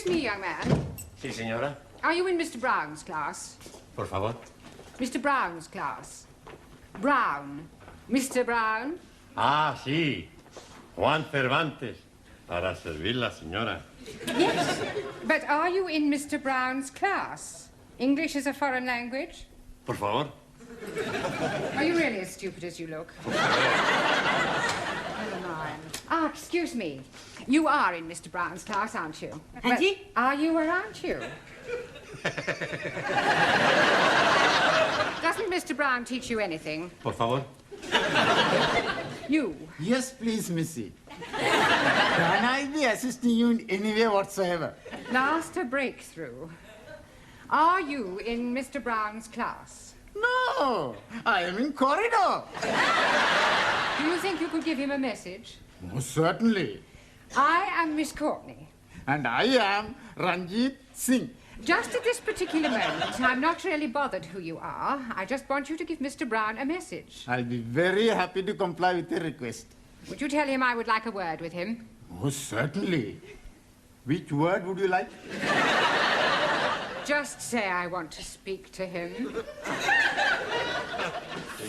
me, young man. Sí, señora. Are you in Mr. Brown's class? Por favor. Mr. Brown's class. Brown. Mr. Brown? Ah, sí. Juan Cervantes. Para servirla, señora. Yes. But are you in Mr. Brown's class? English is a foreign language? Por favor. Are you really as stupid as you look? Never mind. Ah, excuse me. You are in Mr. Brown's class, aren't you? Auntie? Are you or aren't you? Doesn't Mr. Brown teach you anything? Por favor. You? Yes, please, Missy. Can I be assisting you in any way whatsoever? Last a breakthrough. Are you in Mr. Brown's class? No, I am in corridor. Do you think you could give him a message? Most certainly. I am Miss Courtney. And I am Ranjit Singh. Just at this particular moment, I'm not really bothered who you are. I just want you to give Mr. Brown a message. I'll be very happy to comply with your request. Would you tell him I would like a word with him? Most certainly. Which word would you like? Just say I want to speak to him.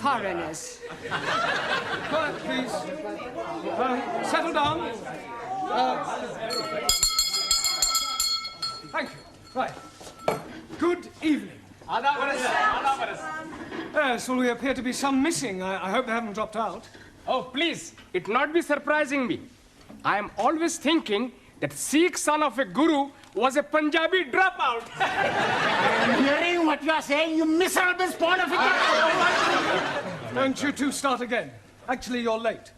Foreigners. Quiet, please. Settle down. Thank you. Right. Good evening. Yes, well, we appear to be some missing. I hope they haven't dropped out. Oh, please, it not be surprising me. I am always thinking that Sikh son of a guru was a Punjabi dropout. I'm hearing what you are saying, you miserable spawn of a... Don't you two start again. Actually, you're late.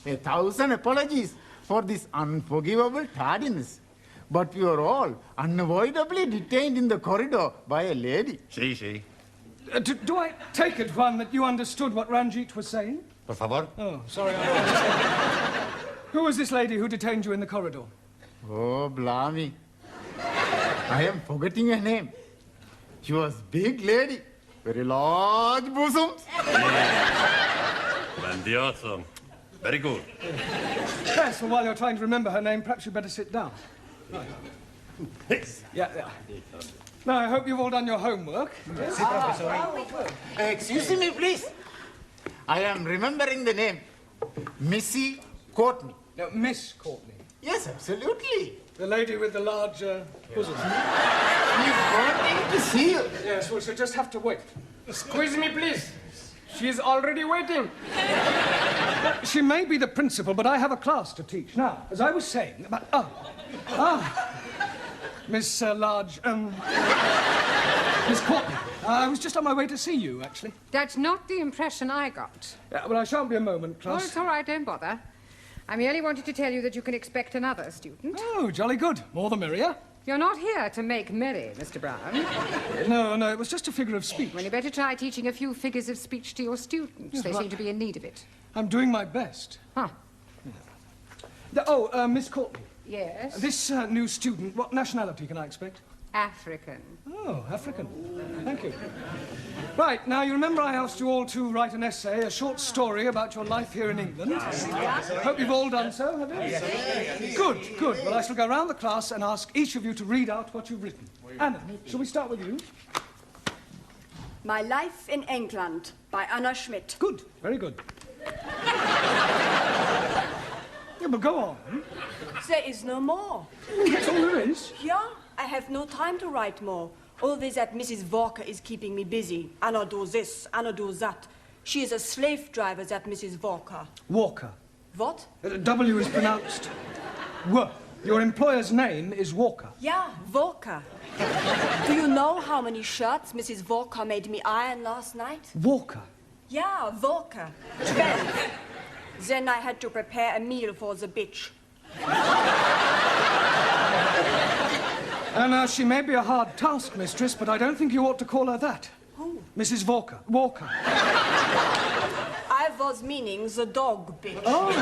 1,000 apologies for this unforgivable tardiness. But we were all unavoidably detained in the corridor by a lady. Sí, sí. Do I take it, Juan, that you understood what Ranjit was saying? Por favor. Oh, sorry. Who was this lady who detained you in the corridor? Oh, blimey. I am forgetting her name. She was big lady, very large bosoms. Grandioso. Very good. Yes, well, while you're trying to remember her name, perhaps you'd better sit down. Right. Yeah. Now, I hope you've all done your homework. Excuse me, please. I am remembering the name. Missy Courtney. No, Miss Courtney. Yes, absolutely. The lady with the large bosom. She's wanting to see you. Yes, well, she'll just have to wait. Squeeze me, please. She is already waiting. She may be the principal, but I have a class to teach. Now, as I was saying about... Miss Miss Courtney. I was just on my way to see you, actually. That's not the impression I got. Well, I shan't be a moment, Oh, class. it's all right, don't bother. I merely wanted to tell you that you can expect another student. Oh, jolly good. More the merrier. You're not here to make merry, Mr. Brown. No, it was just a figure of speech. Well, you better try teaching a few figures of speech to your students. Yes, They well, seem to be in need of it. I'm doing my best. Huh. Miss Courtney. Yes? This new student, what nationality can I expect? African. Oh, African. Thank you. Right, now, you remember I asked you all to write an essay, a short story about your life here in England? Hope you've all done so, have you? Yes. Good. Well, I shall go round the class and ask each of you to read out what you've written. Anna, shall we start with you? My Life in England by Anna Schmidt. Good, very good. Yeah, but go on. There is no more. That's all there is. Yeah, I have no time to write more. Always that Mrs. Walker is keeping me busy. Anna do this, Anna do that. She is a slave driver, that Mrs. Walker. Walker. What? W is pronounced W. Your employer's name is Walker. Yeah, Walker. Do you know how many shirts Mrs. Walker made me iron last night? Walker. Yeah, Walker. 12. Then I had to prepare a meal for the bitch. Anna, she may be a hard taskmistress, but I don't think you ought to call her that. Who? Mrs. Walker. Walker. I was meaning the dog bitch. Oh.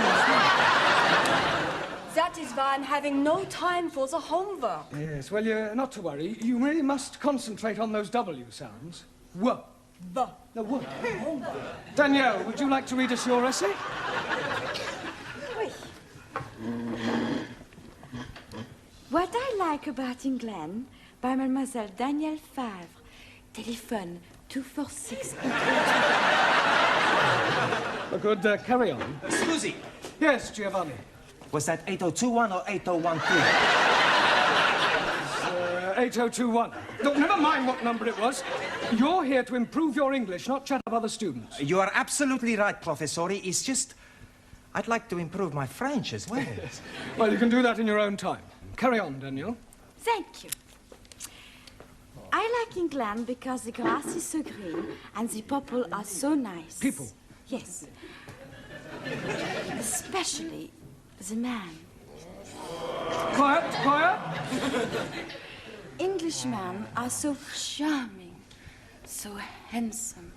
That is why I'm having no time for the homework. Yes, well, you're not to worry. You really must concentrate on those W sounds. W. B. No, W. Danielle, would you like to read us your essay? What I like about England by Mademoiselle Danielle Favre. Telephone 246. Good, carry on. Scusi, Yes, Giovanni. was that 8021 or 8013? 8021. Look, never mind what number it was. You're here to improve your English, not chat up other students. You are absolutely right, Professori. It's just, I'd like to improve my French as well. Well, you can do that in your own time. Carry on, Daniel. Thank you. I like England because the grass is so green and the people are so nice. People? Yes. Especially the man. Quiet, quiet. Englishmen are so charming, so handsome,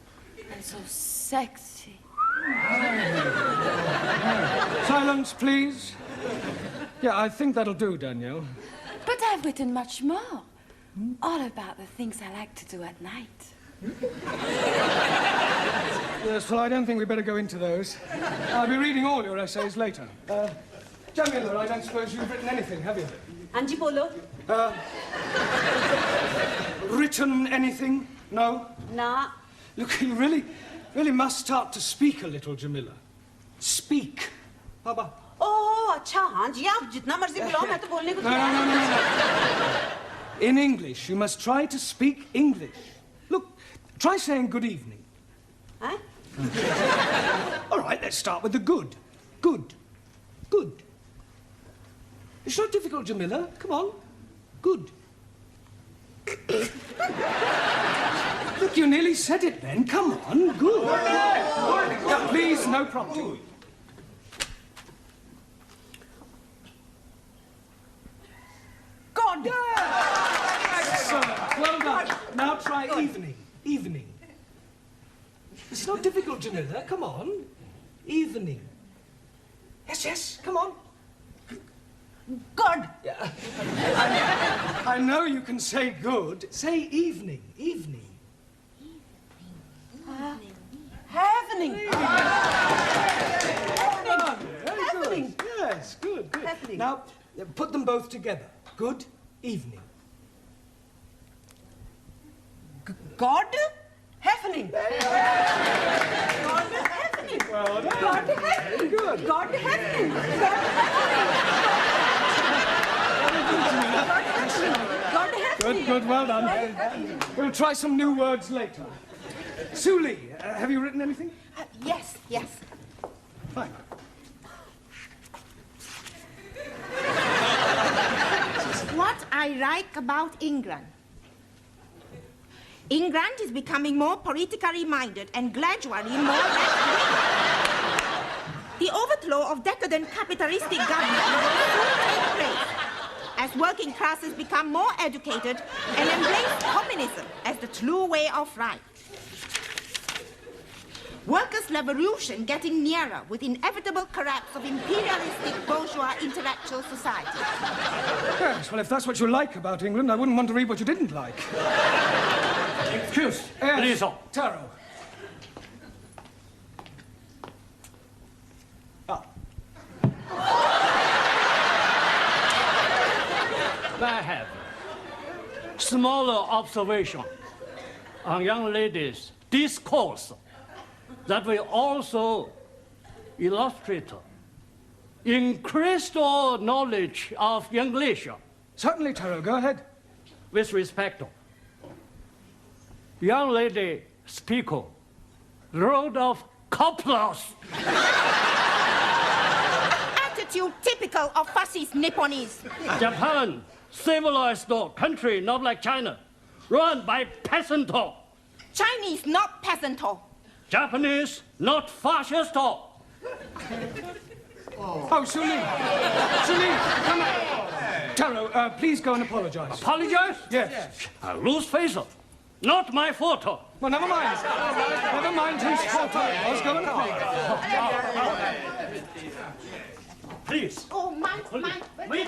and so sexy. Silence, please. Yeah, I think that'll do, Danielle. But I've written much more. All about the things I like to do at night. Yes, well, I don't think we'd better go into those. I'll be reading all your essays later. Jamila, I don't suppose you've written anything, have you? Anji Polo? Written anything? No? Nah. Look, you really must start to speak a little, Jamila. Speak. How about... ओह अच्छा हाँ जी आप जितना मर्जी बुलाओ मैं तो बोलने को No. In English, you must try to speak English. Look, try saying good evening. हैं? All right, let's start with the good. Good. Good. It's not difficult, Jamila. Come on. Good. Look, you nearly said it then. Come on. Good. Now, please, no prompting. God. Excellent. Well done. Now try evening. Evening. It's not difficult, Jamila. Come on. Evening. Yes. Come on. God. I know you can say good. Say evening. Evening. Happening. Very Happening. good. Yes, good. Happening. Now, put them both together. Good evening. God. Happening. God happening. Well done. God happening. Good. God happening. God happening. Good, well done. We'll try some new words later. Suli, have you written anything? Yes. Fine. What I like about England. England is becoming more politically minded and gradually more left-wing. The overthrow of decadent capitalistic government will soon take place as working classes become more educated and embrace communism as the true way of life. Workers' revolution getting nearer with inevitable collapse of imperialistic bourgeois intellectual society. Yes, well, if that's what you like about England, I wouldn't want to read what you didn't like. Excuse, Yes, please. Taro. I have smaller observation on young ladies' discourse that will also illustrate increased knowledge of English. Certainly, Taro, go ahead. With respect, young lady speaker, road of couplers. Attitude typical of fascist Nipponese. Japan, civilized country, not like China, run by peasant. Chinese not peasant. Japanese, not fascist. Oh, Suli, come on. Taro, please go and apologize. Apologize? Yes. I lose face. Not my fault. Well, never mind. Never mind whose fault it was. Go and apologize. Please. Oh, my, Wait.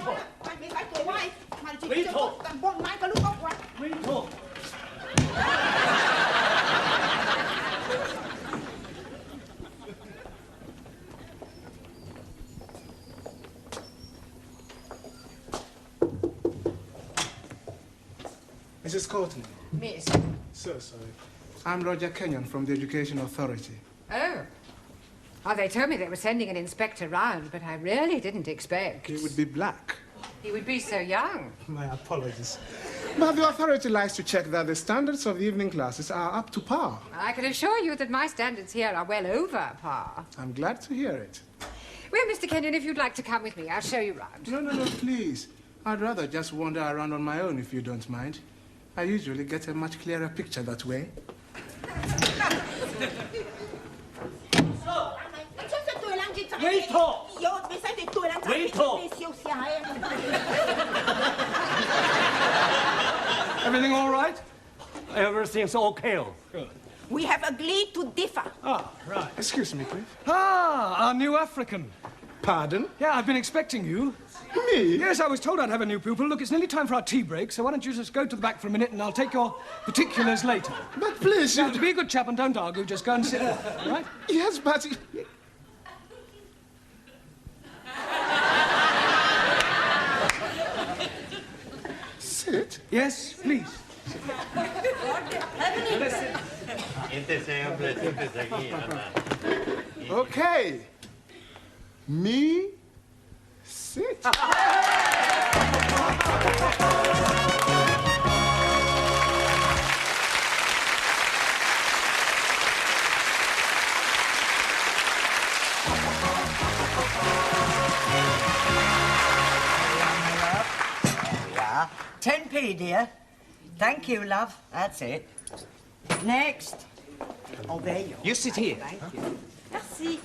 Mrs. Courtney. Miss. So sorry. I'm Roger Kenyon from the Education Authority. Oh. Oh, they told me they were sending an inspector round, but I really didn't expect. He would be black. He would be so young. My apologies. But the authority likes to check that the standards of the evening classes are up to par. I can assure you that my standards here are well over par. I'm glad to hear it. Well, Mr. Kenyon, if you'd like to come with me, I'll show you round. No, please. I'd rather just wander around on my own if you don't mind. I usually get a much clearer picture that way. Wait talk. Wait talk. Everything all right? Everything's okay. Good. We have agreed to differ. Ah, right. Excuse me, please. Ah, our new African. Pardon? Yeah, I've been expecting you. Me? Yes, I was told I'd have a new pupil. Look, it's nearly time for our tea break, so why don't you just go to the back for a minute and I'll take your particulars later. But please, now, be a good chap and don't argue. Just go and sit there, all right? Yes, but... Sit? Yes, please. Okay. Me, sit. Yeah. 10p, dear. Thank you, love. That's it. Next. Oh, there you are. You sit here. Thank you. Merci.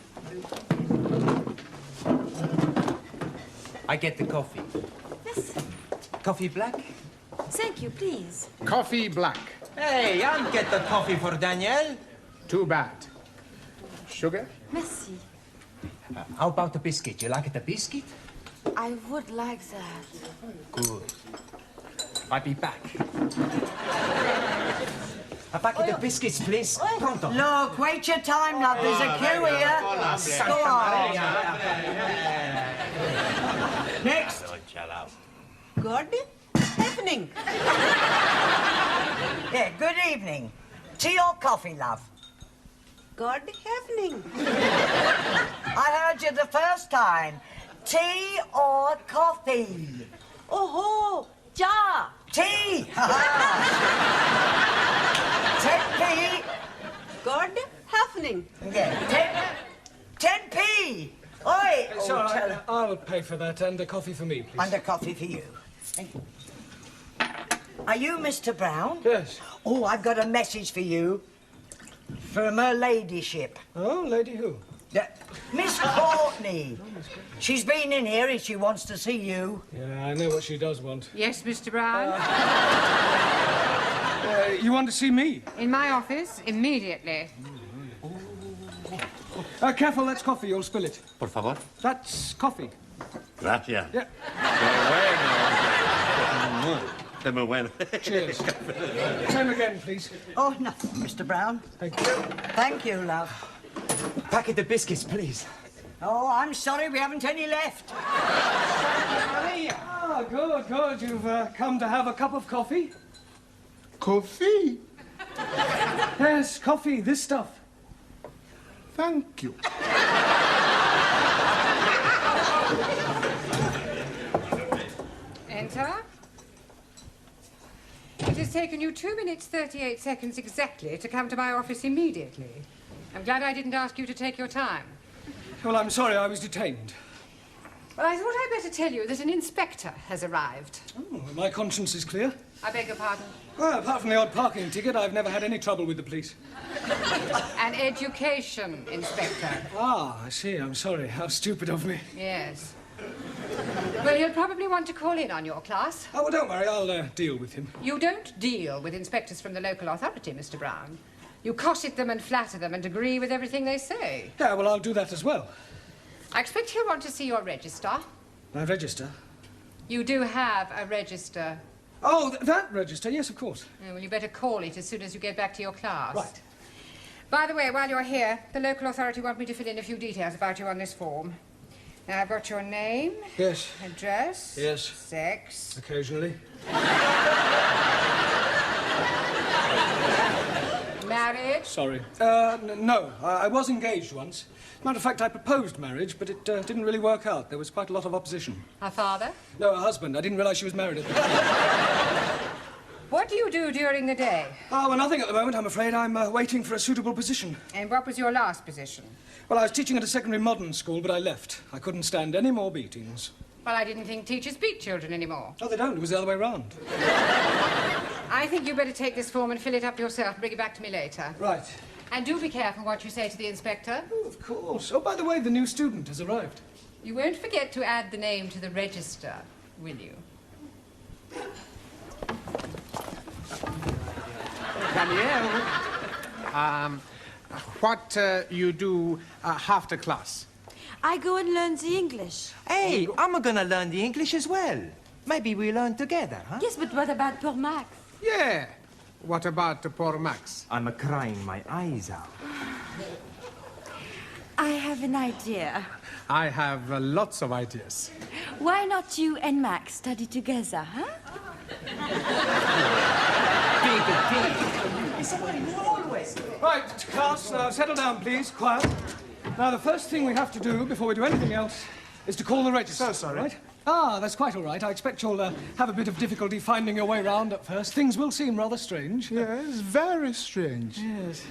I get the coffee. Yes. Coffee black? Thank you, please. Coffee black. Hey, I'll get the coffee for Danielle. Too bad. Sugar? Merci. How about the biscuit? You like the biscuit? I would like that. Good. I'll be back. A packet of biscuits, please. Pronto. Look, wait your time, love. There's a queue here. Go on. Next. Good evening. Yeah, good evening. Tea or coffee, love? Good evening. I heard you the first time. Tea or coffee? Oh, ja. Tea! 10p. Good evening. Yeah, 10p. Oi! It's all right. I'll pay for that and a coffee for me, please. And a coffee for you. Are you Mr. Brown? Yes. Oh, I've got a message for you. From her ladyship. Oh, lady who? Miss Courtney. She's been in here and she wants to see you. Yeah, I know what she does want. Yes, Mr. Brown? You want to see me? In my office, immediately. Careful, that's coffee. You'll spill it. Por favor. That's coffee. Gracias. Yeah. Es muy bueno. Cheers. Same again, please. Oh, nothing, Mr. Brown. Thank you. Thank you, love. Packet of biscuits, please. Oh, I'm sorry, we haven't any left. Ah, good, good. You've come to have a cup of coffee? Coffee? Yes, coffee, this stuff. Thank you. Enter. It has taken you 2 minutes, 38 seconds exactly to come to my office immediately. I'm glad I didn't ask you to take your time. Well, I'm sorry, I was detained. Well, I thought I'd better tell you that an inspector has arrived. Oh, my conscience is clear. I beg your pardon? Well, apart from the odd parking ticket, I've never had any trouble with the police. An education inspector. Ah, I see. I'm sorry. How stupid of me. Yes. Well, you'll probably want to call in on your class. Oh, well, don't worry. I'll deal with him. You don't deal with inspectors from the local authority, Mr. Brown. You cosset them and flatter them and agree with everything they say. Yeah, well, I'll do that as well. I expect he'll want to see your register. My register? You do have a register. Oh, that register? Yes, of course. Well, you better call it as soon as you get back to your class. Right. By the way, while you're here, the local authority want me to fill in a few details about you on this form. Now, I've got your name. Yes. Address. Yes. Sex. Occasionally. married? Sorry. No, I was engaged once. As a matter of fact, I proposed marriage, but it didn't really work out. There was quite a lot of opposition. Her father? No, her husband. I didn't realise she was married at the time. What do you do during the day? Oh, well, nothing at the moment, I'm afraid. I'm waiting for a suitable position. And what was your last position? Well, I was teaching at a secondary modern school, but I left. I couldn't stand any more beatings. Well, I didn't think teachers beat children anymore. Oh, they don't. It was the other way round. I think you better take this form and fill it up yourself and bring it back to me later. Right. And do be careful what you say to the inspector. Oh, of course. Oh, by the way, the new student has arrived. You won't forget to add the name to the register, will you? Danielle, what you do after class? I go and learn the English. Hey, I'm gonna learn the English as well. Maybe we learn together, huh? Yes, but what about poor Max? Yeah. What about poor Max? I'm crying my eyes out. I have an idea. I have lots of ideas. Why not you and Max study together, huh? Right, class, settle down, please. Quiet. Now, the first thing we have to do before we do anything else is to call the register. So sorry. Right? Ah, that's quite all right. I expect you'll have a bit of difficulty finding your way round at first. Things will seem rather strange. Yes, very strange. Yes.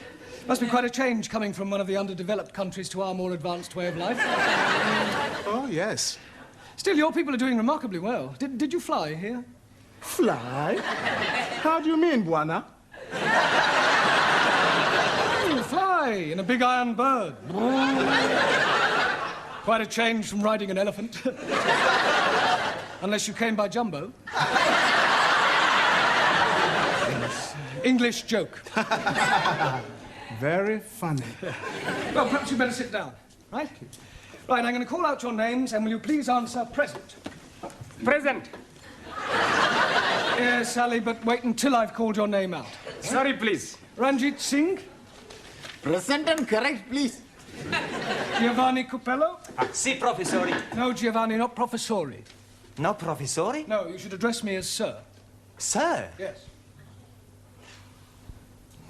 Must be quite a change coming from one of the underdeveloped countries to our more advanced way of life. Oh, yes. Still, your people are doing remarkably well. Did you fly here? Fly? How do you mean, Buana? Fly in a big iron bird. Quite a change from riding an elephant. Unless you came by jumbo. English joke. Very funny. Well, perhaps you better sit down, right? Right, I'm going to call out your names, and will you please answer present? Present. Yes, Sally, but wait until I've called your name out. Sorry, please. Ranjit Singh? Present and correct, please. Giovanni Cupello? Si, professori. No, Giovanni, not professori. No, professori? No, you should address me as sir. Sir? Yes.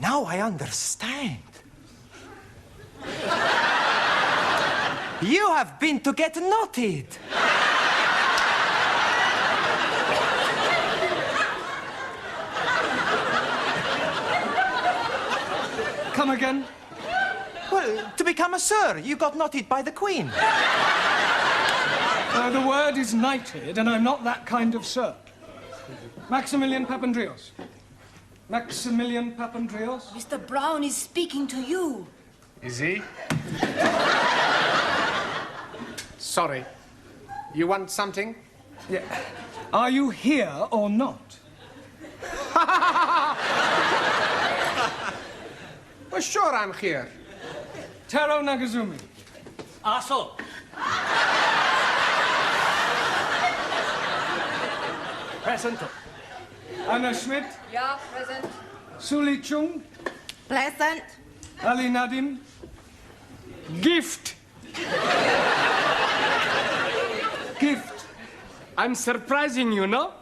Now I understand. You have been to get knotted. Come again? Well, to become a sir, you got knotted by the Queen. The word is knighted, and I'm not that kind of sir. Maximilian Papandreous. Maximilian Papandreous? Mr. Brown is speaking to you. Is he? Sorry. You want something? Yeah. Are you here or not? Well, sure I'm here. Taro Nagazumi. Also, Present. Anna Schmidt. Yeah, present. Suli Chung. Pleasant. Ali Nadim. Gift. Gift. I'm surprising you, no?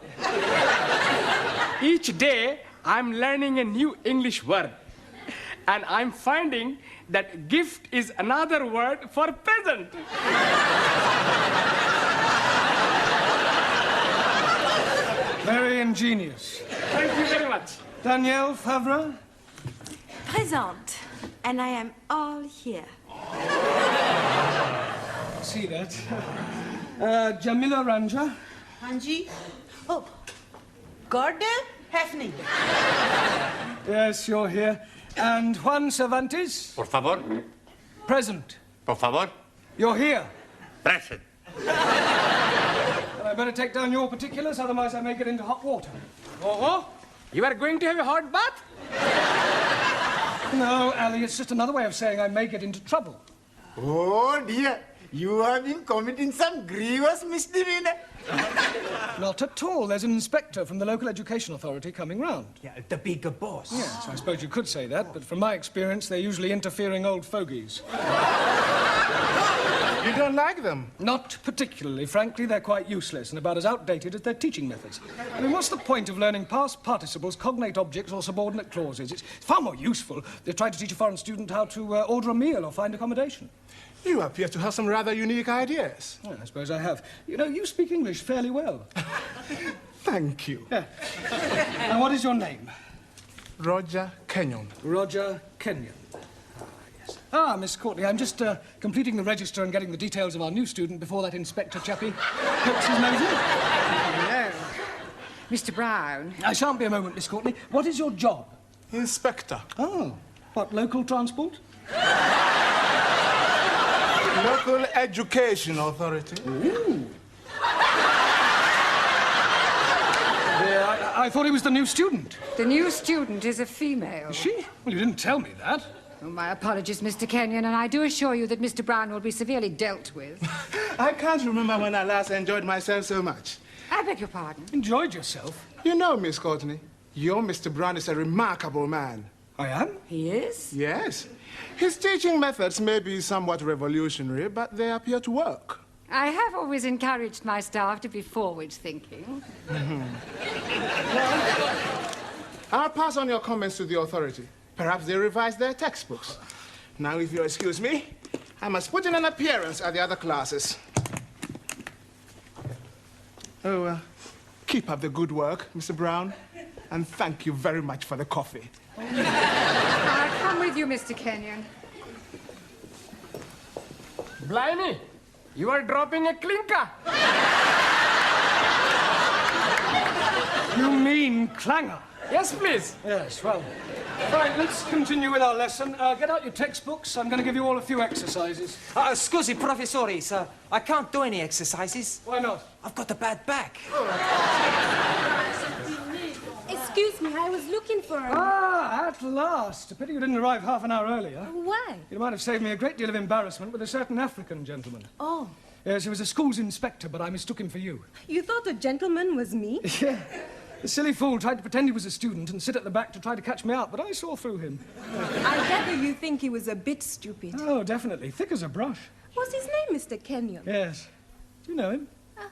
Each day, I'm learning a new English word. And I'm finding that gift is another word for present. Very ingenious. Thank you very much. Danielle Favre. Present. And I am all here. See that. Jamila Ranja. Hanji? Oh, Gordon Heffney. Yes, you're here. And Juan Cervantes. Por favor. Present. Por favor. You're here. Present. Well, I better take down your particulars, otherwise I may get into hot water. Oh, you are going to have a hot bath? No, Ali, it's just another way of saying I may get into trouble. Oh dear, you have been committing some grievous misdemeanor. Not at all. There's an inspector from the local education authority coming round. Yeah, the bigger boss. Yes, I suppose you could say that, but from my experience, they're usually interfering old fogies. You don't like them? Not particularly. Frankly, they're quite useless and about as outdated as their teaching methods. I mean, what's the point of learning past participles, cognate objects, or subordinate clauses? It's far more useful to try to teach a foreign student how to order a meal or find accommodation. You appear to have some rather unique ideas. Well, I suppose I have. You know, you speak English fairly well. Thank you. Yeah. And what is your name? Roger Kenyon. Roger Kenyon. Yes. Miss Courtney, I'm just completing the register and getting the details of our new student before that inspector chappie pokes his nose in. Hello. Mr. Brown. I shan't be a moment, Miss Courtney. What is your job? Inspector. Oh. What, local transport? Local Education Authority. Ooh. I thought he was the new student. The new student is a female. Is she? Well, you didn't tell me that. Oh, my apologies, Mr. Kenyon, and I do assure you that Mr. Brown will be severely dealt with. I can't remember when I last enjoyed myself so much. I beg your pardon? Enjoyed yourself? You know, Miss Courtney, your Mr. Brown is a remarkable man. I am? He is? Yes. His teaching methods may be somewhat revolutionary, but they appear to work. I have always encouraged my staff to be forward-thinking. I'll pass on your comments to the authority. Perhaps they revise their textbooks. Now, if you'll excuse me, I must put in an appearance at the other classes. Oh, keep up the good work, Mr. Brown, and thank you very much for the coffee. I'll come with you, Mr. Kenyon. Blimey, you are dropping a clinker. You mean clanger? Yes, please. Yes, well. Right, let's continue with our lesson. Get out your textbooks. I'm going to give you all a few exercises. Scusi, professori, sir. I can't do any exercises. Why not? I've got a bad back. Excuse me, I was looking for him. At last. A pity you didn't arrive half an hour earlier. Why? You might have saved me a great deal of embarrassment with a certain African gentleman. Oh. Yes, he was a school's inspector, but I mistook him for you. You thought a gentleman was me? Yeah. The silly fool tried to pretend he was a student and sit at the back to try to catch me out, but I saw through him. I gather you think he was a bit stupid. Oh, definitely. Thick as a brush. What's his name, Mr. Kenyon? Yes. Do you know him?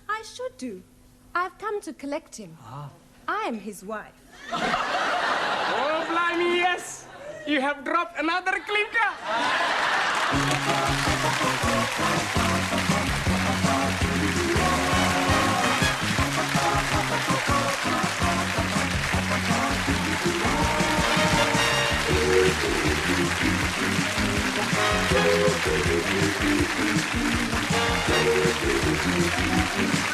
I should do. I've come to collect him. I am his wife. Oh, blimey, yes. You have dropped another clinker. Thank you.